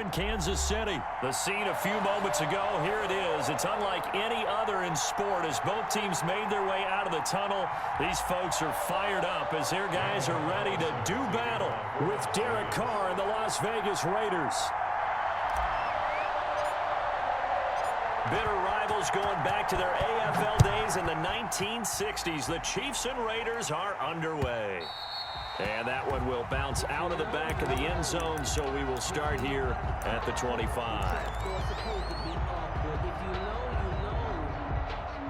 in Kansas City. The scene a few moments ago, here it is. It's unlike any other in sport as both teams made their way out of the tunnel. These folks are fired up as their guys are ready to do battle with Derek Carr and the Las Vegas Raiders. Bitter rivals going back to their AFL days in the 1960s. The Chiefs and Raiders are underway. And that one will bounce out of the back of the end zone, so we will start here at the 25.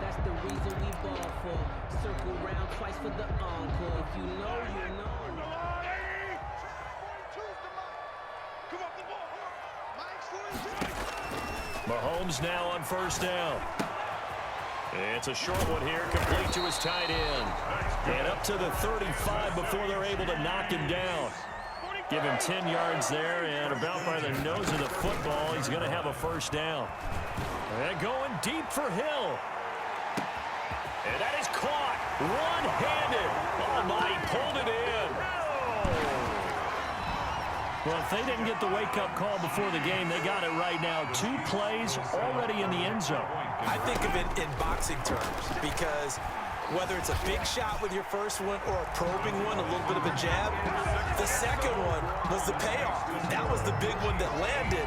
That's the reason we ball for. Circle round twice for the encore. If you know, you know. Mahomes now on first down. It's a short one here, complete to his tight end. And up to the 35 before they're able to knock him down. Give him 10 yards there, and about by the nose of the football, he's going to have a first down. And going deep for Hill. And that is caught one-handed. Oh, my, he pulled it in. Well, if they didn't get the wake-up call before the game, they got it right now. 2 plays already in the end zone. I think of it in boxing terms because whether it's a big shot with your first one or a probing one, a little bit of a jab, the second one was the payoff. That was the big one that landed.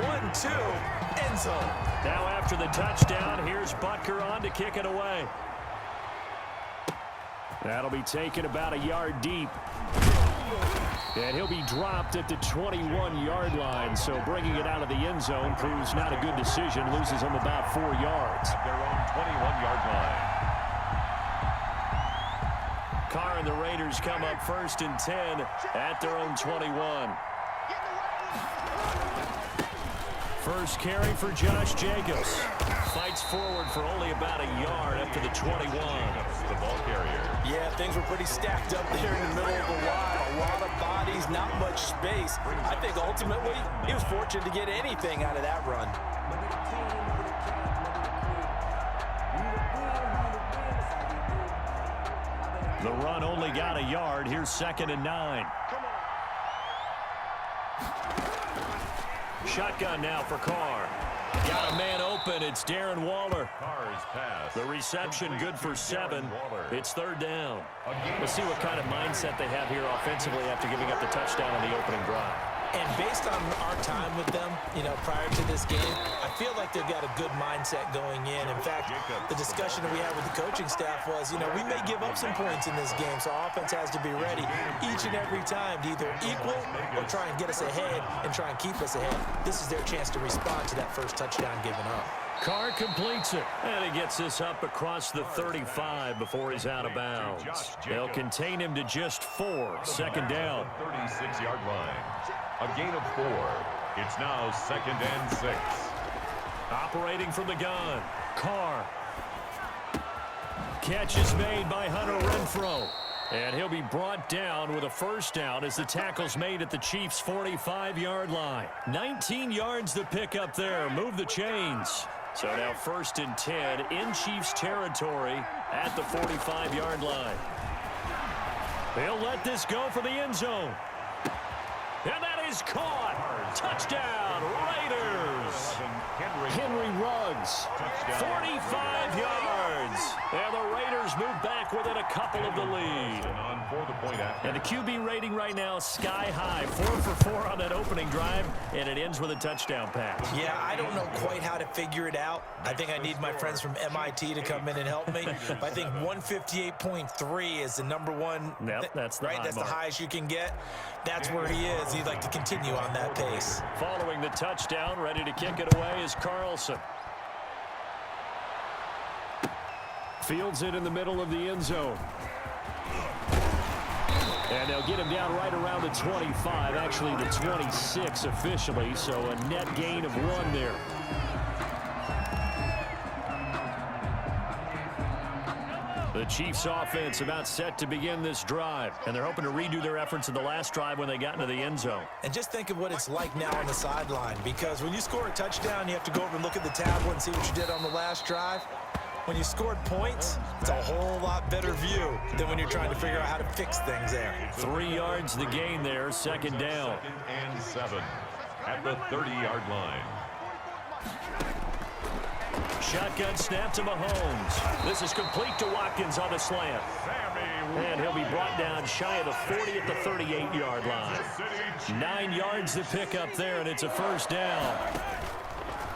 1-2, end zone. Now after the touchdown, here's Butker on to kick it away. That'll be taken about a yard deep. And he'll be dropped at the 21-yard line, so bringing it out of the end zone proves not a good decision. Loses him about 4 yards. Their own 21-yard line. Carr and the Raiders come up 1st and 10 at their own 21. First carry for Josh Jacobs. Fights forward for only about a yard up to the 21. The ball carrier. Yeah, things were pretty stacked up there in the middle of the lot. A lot of bodies, not much space. I think ultimately he was fortunate to get anything out of that run. The run only got a yard. Here's 2nd and 9. Shotgun now for Carr. Got a man open. It's Darren Waller. Carr's pass. The reception good for 7. It's 3rd down. Let's see what kind of mindset they have here offensively after giving up the touchdown on the opening drive. And based on our time with them, prior to this game, I feel like they've got a good mindset going in. In fact, the discussion that we had with the coaching staff was, we may give up some points in this game, so our offense has to be ready each and every time to either equal or try and get us ahead and try and keep us ahead. This is their chance to respond to that first touchdown given up. Carr completes it, and he gets this up across the 35 before he's out of bounds. They'll contain him to just 4. 2nd down. 36-yard line. A gain of 4. It's now 2nd and 6. Operating from the gun. Carr. Catch is made by Hunter Renfrow. And he'll be brought down with a first down as the tackle's made at the Chiefs' 45-yard line. 19 yards to pick up there. Move the chains. So now 1st and 10 in Chiefs territory at the 45-yard line. They'll let this go for the end zone. And that is caught. Touchdown, Raiders. Henry Ruggs, 45 yards. And the Raiders move back within a couple of the lead. And the QB rating right now sky high. 4 for 4 on that opening drive, and it ends with a touchdown pass. Yeah, I don't know quite how to figure it out. I think I need my friends from MIT to come in and help me. But I think 158.3 is the number one. Yep, that's the right. That's mark. the highest you can get. That's where he is. He'd like to continue on that pace. Following the touchdown, ready to kick it away is Carlson. Fields it in the middle of the end zone. And they'll get him down right around the 25, actually the 26 officially, so a net gain of 1 there. The Chiefs offense about set to begin this drive, and they're hoping to redo their efforts in the last drive when they got into the end zone. And just think of what it's like now on the sideline, because when you score a touchdown, you have to go over and look at the tablet and see what you did on the last drive. When you scored points, it's a whole lot better view than when you're trying to figure out how to fix things there. 3 yards the gain there, 2nd down. 2nd and 7. at the 30-yard line. Shotgun snap to Mahomes. This is complete to Watkins on the slant. And he'll be brought down shy of the 40 at the 38-yard line. 9 yards to pick up there, and it's a first down.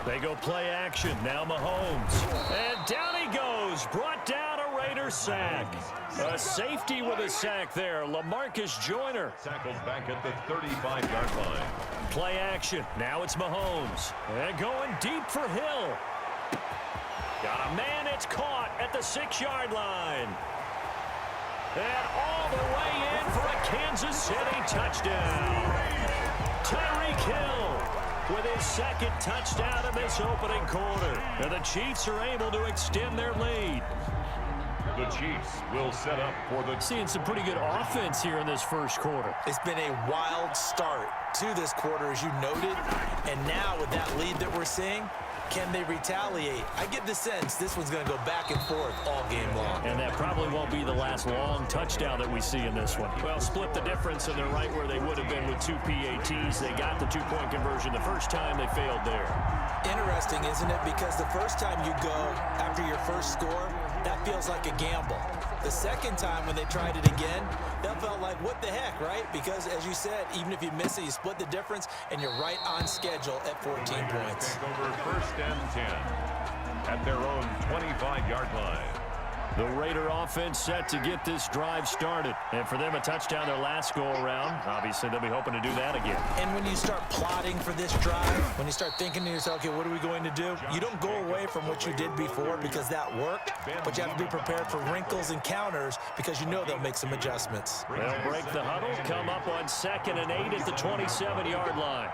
They go play action. Now Mahomes. And down he goes. Brought down a Raiders sack. A safety with a sack there. LaMarcus Joyner. Tackled back at the 35-yard line. Play action. Now it's Mahomes. And going deep for Hill. Got a man. It's caught at the 6-yard line. And all the way in for a Kansas City touchdown. Tyreek Hill with his second touchdown in this opening quarter. And the Chiefs are able to extend their lead. The Chiefs will set up for the... Seeing some pretty good offense here in this first quarter. It's been a wild start to this quarter, as you noted. And now with that lead that we're seeing, can they retaliate? I get the sense this one's going to go back and forth all game long. And that probably won't be the last long touchdown that we see in this one. Well, split the difference, and they're right where they would have been with 2 PATs. They got the 2-point conversion the first time. They failed there. Interesting, isn't it? Because the first time you go after your first score, that feels like a gamble. The second time when they tried it again, that felt like, what the heck, right? Because, as you said, even if you miss it, you split the difference, and you're right on schedule at 14 points. Take over first and 10 at their own 25-yard line. The Raider offense set to get this drive started. And for them, a touchdown their last go-around. Obviously, they'll be hoping to do that again. And when you start plotting for this drive, when you start thinking to yourself, okay, what are we going to do? You don't go away from what you did before because that worked, but you have to be prepared for wrinkles and counters because you know they'll make some adjustments. They'll break the huddle, come up on 2nd and 8 at the 27-yard line.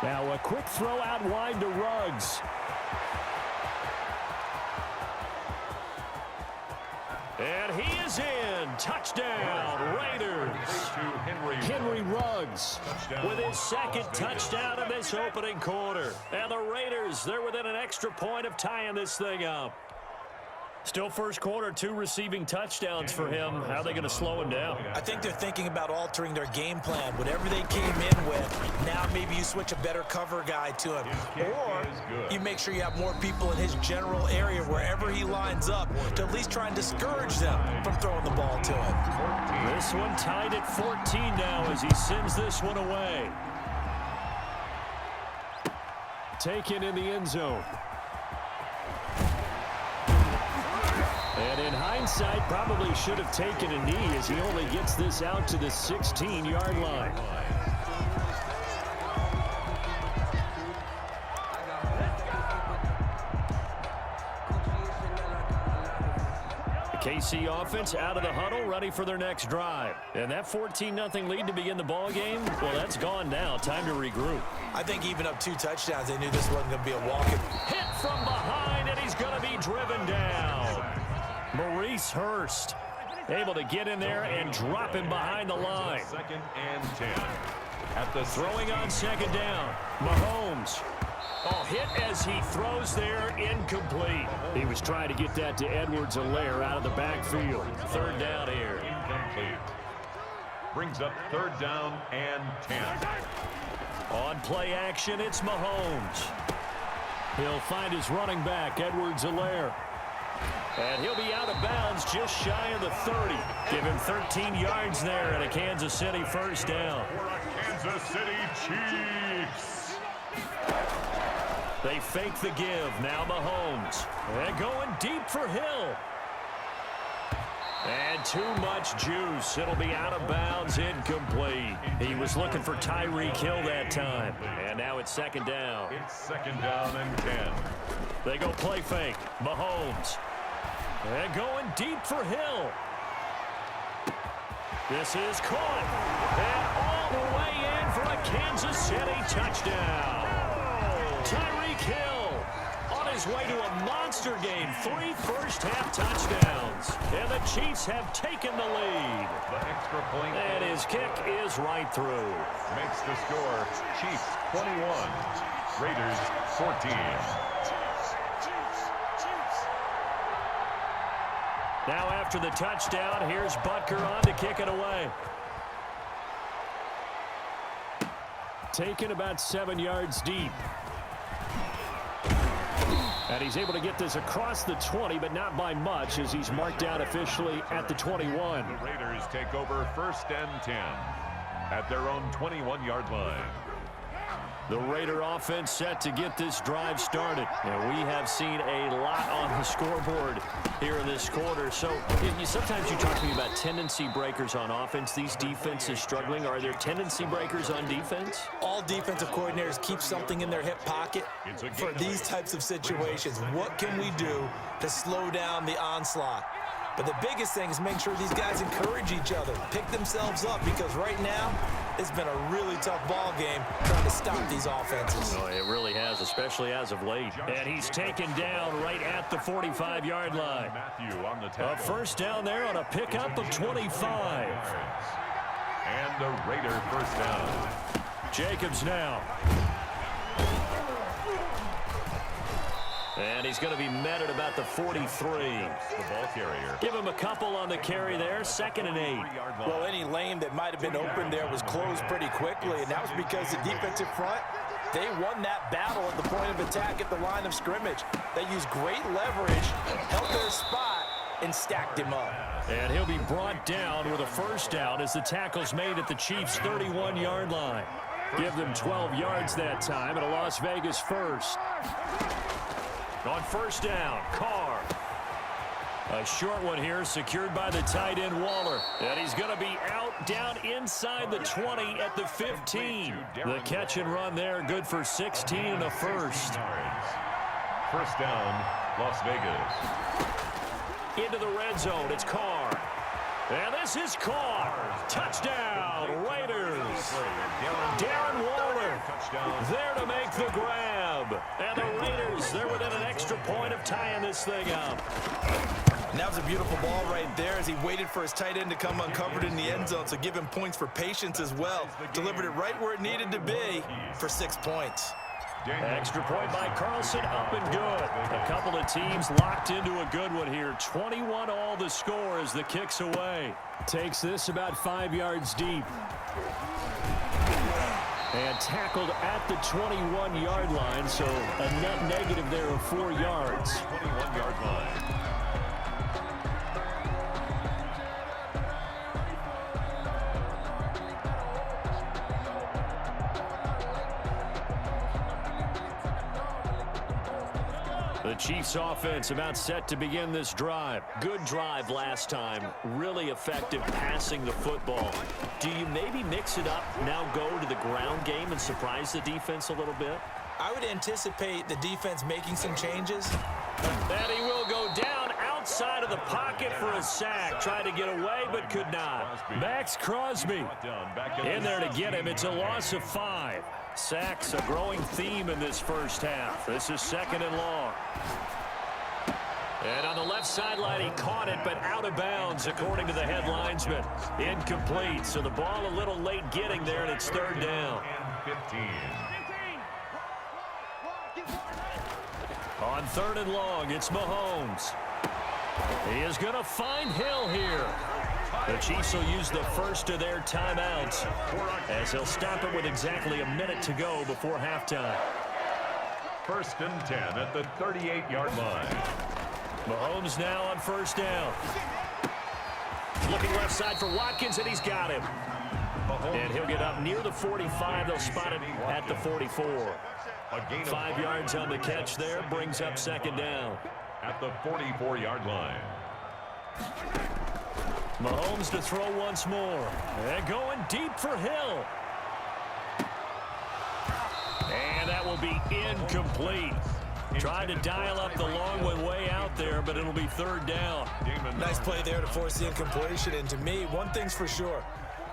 Now a quick throw out wide to Ruggs. And he is in. Touchdown, Raiders. Henry Ruggs with his second touchdown in this opening quarter. And the Raiders, they're within an extra point of tying this thing up. Still first quarter, 2 receiving touchdowns for him. How are they going to slow him down? I think they're thinking about altering their game plan. Whatever they came in with, now maybe you switch a better cover guy to him. Or you make sure you have more people in his general area wherever he lines up to at least try and discourage them from throwing the ball to him. This one tied at 14 now as he sends this one away. Taken in the end zone. And in hindsight, probably should have taken a knee as he only gets this out to the 16-yard line. The KC offense out of the huddle, ready for their next drive. And that 14-0 lead to begin the ball game, well, that's gone now. Time to regroup. I think even up 2 touchdowns, they knew this wasn't going to be a walk. Hit from behind, and he's going to be driven down. Maurice Hurst able to get in there and drop him behind the line. 2nd and 10 at the throwing on 2nd down. Mahomes. Oh, hit as he throws there, incomplete. He was trying to get that to Edwards-Helaire out of the backfield. 3rd down here. Incomplete. Brings up 3rd down and 10. On play action, it's Mahomes. He'll find his running back, Edwards-Helaire. And he'll be out of bounds just shy of the 30. Give him 13 yards there and a Kansas City first down. Kansas City Chiefs. They fake the give. Now Mahomes. And going deep for Hill. And too much juice. It'll be out of bounds, incomplete. He was looking for Tyreek Hill that time. And now it's 2nd down. It's 2nd down and 10. They go play fake. Mahomes. And going deep for Hill. This is caught. And all the way in for a Kansas City touchdown. Tyreek Hill on his way to a monster game. 3 first-half touchdowns. And the Chiefs have taken the lead. The extra point. And his kick is right through. Makes the score Chiefs 21, Raiders 14. Now after the touchdown, here's Butker on to kick it away. Taken about 7 yards deep. And he's able to get this across the 20, but not by much, as he's marked down officially at the 21. The Raiders take over 1st and 10 at their own 21-yard line. The Raider offense set to get this drive started. And we have seen a lot on the scoreboard here in this quarter. So sometimes you talk to me about tendency breakers on offense. These defenses struggling. Are there tendency breakers on defense? All defensive coordinators keep something in their hip pocket for these types of situations. What can we do to slow down the onslaught? But the biggest thing is make sure these guys encourage each other, pick themselves up, because right now it's been a really tough ball game trying to stop these offenses. Oh, it really has, especially as of late. And he's taken down right at the 45-yard line. Matthew on the tackle. A first down there on a pickup of 25. And a Raider first down. Jacobs now. And he's going to be met at about the 43. The ball carrier. Give him a couple on the carry there. 2nd and 8. Well, any lane that might have been open there was closed pretty quickly, and that was because the defensive front, they won that battle at the point of attack at the line of scrimmage. They used great leverage, held their spot, and stacked him up. And he'll be brought down with a first down as the tackle's made at the Chiefs' 31-yard line. Give them 12 yards that time and a Las Vegas first. On first down, Carr. A short one here, secured by the tight end Waller. And he's going to be out down inside the 20 at the 15. The catch and run there, good for 16 and a first. First down, Las Vegas. Into the red zone, it's Carr. And this is Carr. Touchdown, Raiders. Darren Waller there to make the grab. And the Raiders, they're within an extra point of tying this thing up. And that was a beautiful ball right there as he waited for his tight end to come uncovered in the end zone, so give him points for patience as well. Delivered it right where it needed to be for 6 points. Extra point by Carlson, up and good. A couple of teams locked into a good one here. 21 all the score as the kick's away. Takes this about 5 yards deep. And tackled at the 21-yard line, so a net negative there of 4 yards. 21-yard line. The Chiefs offense about set to begin this drive. Good drive last time. Really effective passing the football. Do you maybe mix it up, now go to the ground game and surprise the defense a little bit? I would anticipate the defense making some changes. And he will go down outside of the pocket for a sack. Tried to get away but could not. Max Crosby in there to get him. It's a loss of 5. Sacks a growing theme in this first half. This is 2nd and long. And on the left sideline, he caught it, but out of bounds, according to the head linesman. Incomplete, so the ball a little late getting there, and it's 3rd down. And 15. On 3rd and long, it's Mahomes. He is going to find Hill here. The Chiefs will use the first of their timeouts as they'll stop it with exactly a minute to go before halftime. 1st and 10 at the 38-yard line. Mahomes now on first down. Looking left side for Watkins, and he's got him. And he'll get up near the 45. They'll spot him at the 44. 5 yards on the catch there, brings up 2nd down. At the 44-yard line. Mahomes to throw once more. And going deep for Hill. And that will be incomplete. Tried to dial up the long one way out there, but it'll be 3rd down. Nice play there to force the incompletion. And to me, one thing's for sure.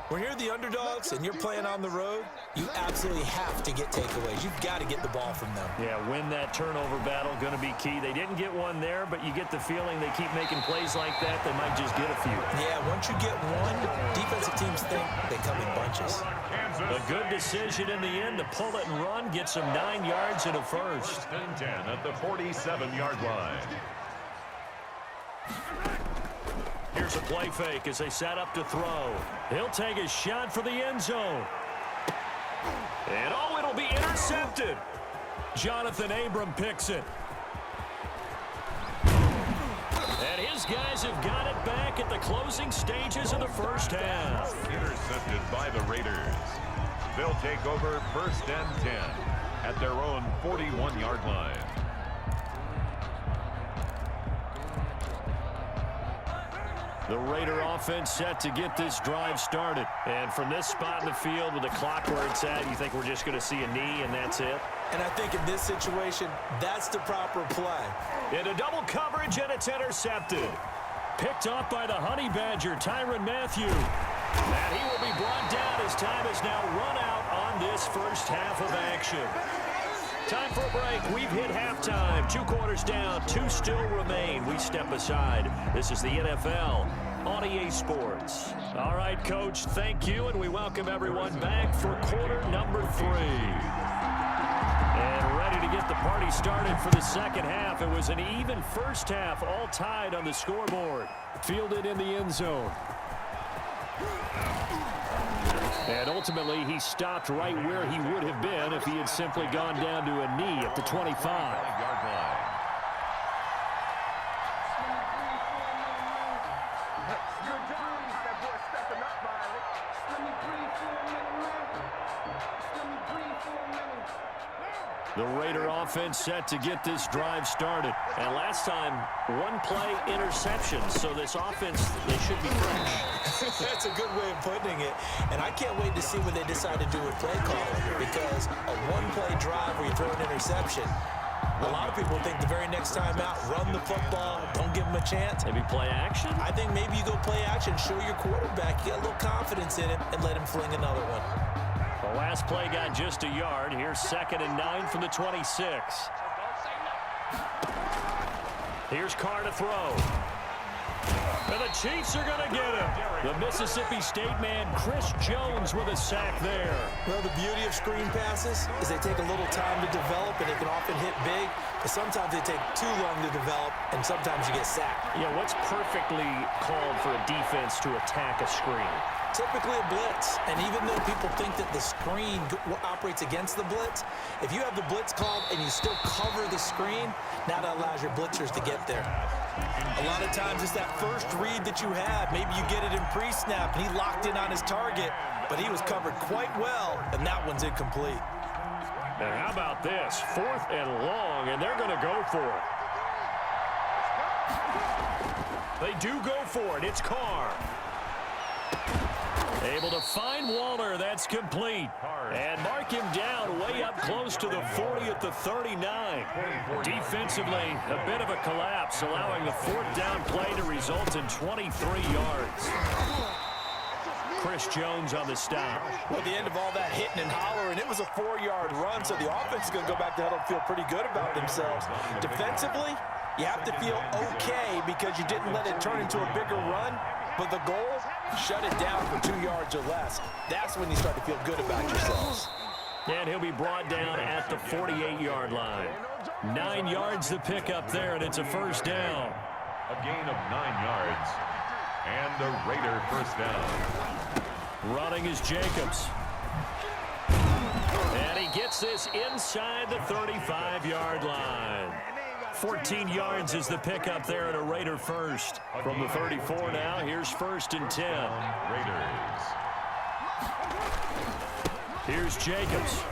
When you're the underdogs and you're playing on the road, you absolutely have to get takeaways. You've got to get the ball from them. Yeah, win that turnover battle, going to be key. They didn't get one there, but you get the feeling they keep making plays like that, they might just get a few. Yeah, once you get one, defensive teams think they come in bunches. A good decision in the end to pull it and run, get some 9 yards and a first. 1st and 10 at the 47-yard line. Here's a play fake as they set up to throw. He'll take a shot for the end zone. And oh, it'll be intercepted. Jonathan Abram picks it. And his guys have got it back at the closing stages of the first half. Intercepted by the Raiders. They'll take over 1st and 10 at their own 41-yard line. The Raider offense set to get this drive started. And from this spot in the field with the clock where it's at, you think we're just going to see a knee and that's it? And I think in this situation, that's the proper play. Into double coverage, and it's intercepted. Picked off by the Honey Badger, Tyrann Mathieu. And he will be brought down as time is now run out on this first half of action. Time for a break. We've hit halftime. 2 quarters down. 2 still remain. We step aside. This is the NFL on EA Sports. All right, Coach, thank you, and we welcome everyone back for quarter number 3. And ready to get the party started for the second half. It was an even first half, all tied on the scoreboard. Fielded in the end zone. And ultimately, he stopped right where he would have been if he had simply gone down to a knee at the 25. 5-yard line. The Raider offense set to get this drive started. And last time, 1 play interception. So this offense, they should be fresh. That's a good way of putting it. And I can't wait to see what they decide to do with play calling, because a 1-play drive where you throw an interception, a lot of people think the very next time out, run the football, don't give them a chance. Maybe play action? I think maybe you go play action, show your quarterback, get a little confidence in him, and let him fling another one. The last play got just a yard. Here's 2nd and 9 from the 26. Here's Carr to throw. And the Chiefs are going to get him. The Mississippi State man, Chris Jones, with a sack there. Well, the beauty of screen passes is they take a little time to develop, and they can often hit big, but sometimes they take too long to develop, and sometimes you get sacked. Yeah, what's perfectly called for a defense to attack a screen? Typically a blitz, and even though people think that the screen operates against the blitz, if you have the blitz called and you still cover the screen, now that allows your blitzers to get there. A lot of times it's that first read that you have. Maybe you get it in pre-snap, and he locked in on his target, but he was covered quite well, and that one's incomplete. And how about this? 4th and long, and they're going to go for it. They do go for it. It's Carr. Able to find Waller. That's complete. And mark him down way up close to the 40 at the 39. Defensively, a bit of a collapse, allowing the 4th down play to result in 23 yards. Chris Jones on the stop. Well, at the end of all that hitting and hollering, it was a 4-yard run, so the offense is going to go back to huddle and feel pretty good about themselves. Defensively, you have to feel okay because you didn't let it turn into a bigger run. But the goal, shut it down for 2 yards or less. That's when you start to feel good about yourselves. And he'll be brought down at the 48-yard line. 9 yards to pick up there, and it's a first down. A gain of 9 yards. And a Raider first down. Running is Jacobs. And he gets this inside the 35-yard line. 14 yards is the pickup there at a Raider first. From the 34 now, here's 1st and 10. Raiders. Here's Jacobs.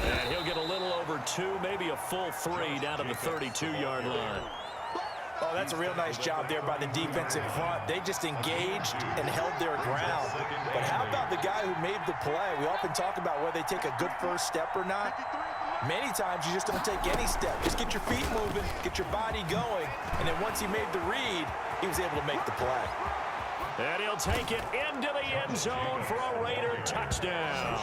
And he'll get a little over 2, maybe a full 3 down to the 32-yard line. Oh, that's a real nice job there by the defensive front. They just engaged and held their ground. But how about the guy who made the play? We often talk about whether they take a good first step or not. Many times you just don't take any step. Just get your feet moving, get your body going, and then once he made the read, he was able to make the play. And he'll take it into the end zone for a Raider touchdown.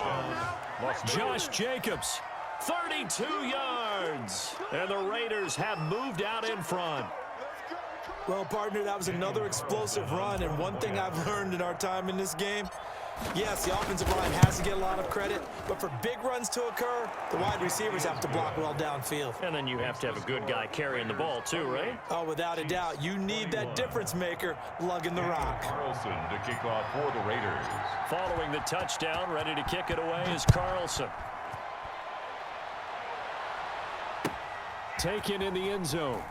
Josh Jacobs, 32 yards. And the Raiders have moved out in front. Well, partner, that was another explosive run, and one thing I've learned in our time in this game, Yes, the offensive line has to get a lot of credit, but for big runs to occur, the wide receivers have to block well downfield. And then you have to have a good guy carrying the ball too, right? Oh, without a doubt, you need that difference maker lugging the rock. Carlson to kick off for the Raiders. Following the touchdown, ready to kick it away is Carlson. Taken in the end zone.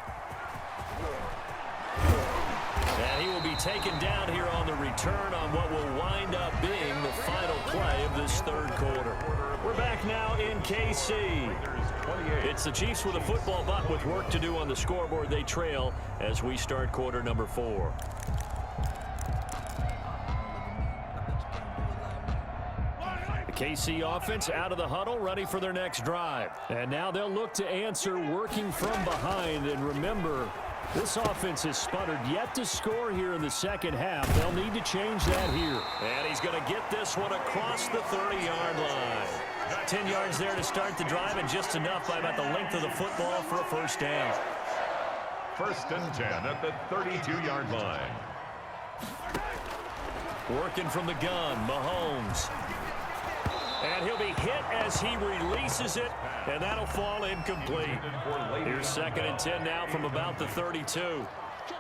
And he will be taken down here on the return on what will wind up being the final play of this third quarter. We're back now in KC. It's the Chiefs with a football, but with work to do on the scoreboard. They trail as we start quarter number 4. The KC offense out of the huddle, ready for their next drive. And now they'll look to answer working from behind. And remember, this offense has sputtered yet to score here in the second half. They'll need to change that here. And he's going to get this one across the 30-yard line. 10 yards there to start the drive, and just enough by about the length of the football for a first down. First and 10 at the 32-yard line. Working from the gun, Mahomes. And he'll be hit as he releases it, and that'll fall incomplete. Here's second and 10 now from about the 32.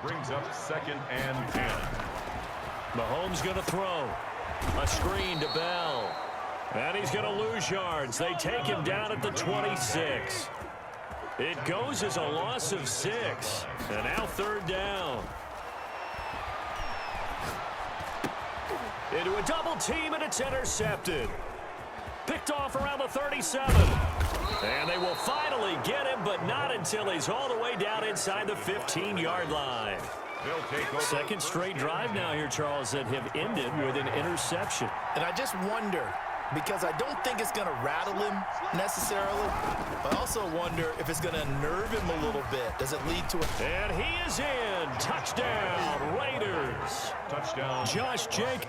Brings up second and 10. Mahomes going to throw. A screen to Bell. And he's going to lose yards. They take him down at the 26. It goes as a loss of 6. And now third down. Into a double team, and it's intercepted. Picked off around the 37. And they will finally get him, but not until he's all the way down inside the 15-yard line. Second straight drive now here, Charles, that have ended with an interception. And I just wonder, because I don't think it's going to rattle him necessarily, I also wonder if it's going to nerve him a little bit. Does it lead to a... And he is in. Touchdown, Raiders. Touchdown. Josh Jacobs.